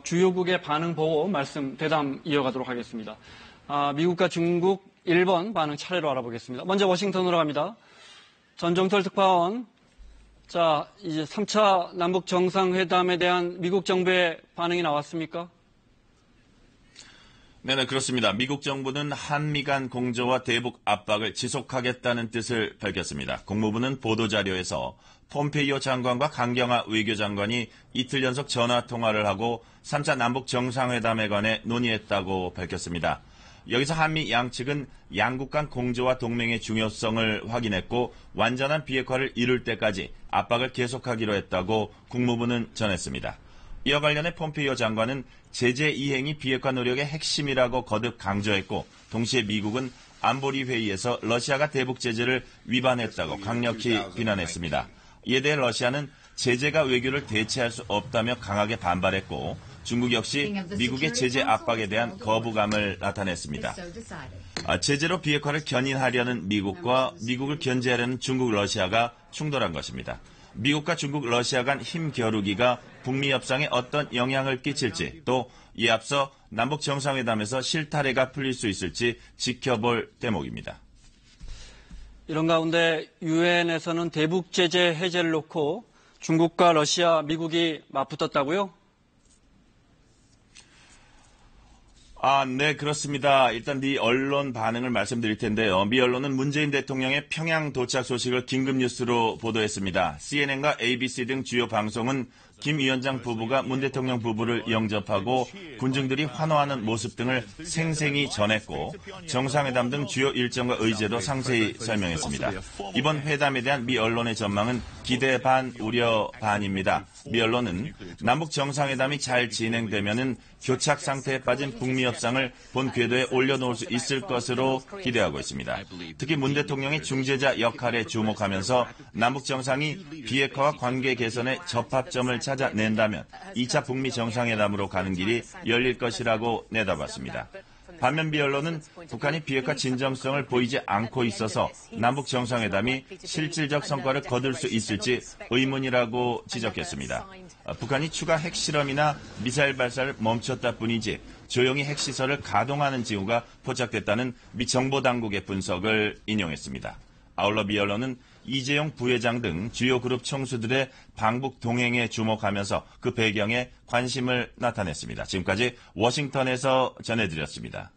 주요국의 반응 보고 대담 이어가도록 하겠습니다. 미국과 중국, 일본 반응 차례로 알아보겠습니다. 먼저 워싱턴으로 갑니다. 전종철 특파원. 자, 이제 3차 남북 정상회담에 대한 미국 정부의 반응이 나왔습니까? 네, 그렇습니다. 미국 정부는 한미 간 공조와 대북 압박을 지속하겠다는 뜻을 밝혔습니다. 국무부는 보도자료에서 폼페이오 장관과 강경화 외교장관이 이틀 연속 전화통화를 하고 3차 남북 정상회담에 관해 논의했다고 밝혔습니다. 여기서 한미 양측은 양국 간 공조와 동맹의 중요성을 확인했고 완전한 비핵화를 이룰 때까지 압박을 계속하기로 했다고 국무부는 전했습니다. 이와 관련해 폼페이오 장관은 제재 이행이 비핵화 노력의 핵심이라고 거듭 강조했고 동시에 미국은 안보리 회의에서 러시아가 대북 제재를 위반했다고 강력히 비난했습니다. 이에 대해 러시아는 제재가 외교를 대체할 수 없다며 강하게 반발했고 중국 역시 미국의 제재 압박에 대한 거부감을 나타냈습니다. 제재로 비핵화를 견인하려는 미국과 미국을 견제하려는 중국, 러시아가 충돌한 것입니다. 미국과 중국, 러시아 간 힘 겨루기가 북미 협상에 어떤 영향을 끼칠지 또 이에 앞서 남북 정상회담에서 실타래가 풀릴 수 있을지 지켜볼 대목입니다. 이런 가운데 유엔에서는 대북 제재 해제를 놓고 중국과 러시아, 미국이 맞붙었다고요? 네, 그렇습니다. 일단 미 언론 반응을 말씀드릴 텐데요. 미 언론은 문재인 대통령의 평양 도착 소식을 긴급 뉴스로 보도했습니다. CNN과 ABC 등 주요 방송은 김 위원장 부부가 문 대통령 부부를 영접하고 군중들이 환호하는 모습 등을 생생히 전했고 정상회담 등 주요 일정과 의제도 상세히 설명했습니다. 이번 회담에 대한 미 언론의 전망은 기대 반, 우려 반입니다. 미 언론은 남북 정상회담이 잘 진행되면은 교착 상태에 빠진 북미 협상을 본 궤도에 올려놓을 수 있을 것으로 기대하고 있습니다. 특히 문 대통령의 중재자 역할에 주목하면서 남북 정상이 비핵화와 관계 개선의 접합점을 찾아낸다면 2차 북미 정상회담으로 가는 길이 열릴 것이라고 내다봤습니다. 반면 미 언론은 북한이 비핵화 진정성을 보이지 않고 있어서 남북 정상회담이 실질적 성과를 거둘 수 있을지 의문이라고 지적했습니다. 북한이 추가 핵실험이나 미사일 발사를 멈췄다 뿐이지 조용히 핵시설을 가동하는 징후가 포착됐다는 미 정보당국의 분석을 인용했습니다. 아울러 미 언론은 이재용 부회장 등 주요 그룹 총수들의 방북 동행에 주목하면서 그 배경에 관심을 나타냈습니다. 지금까지 워싱턴에서 전해드렸습니다.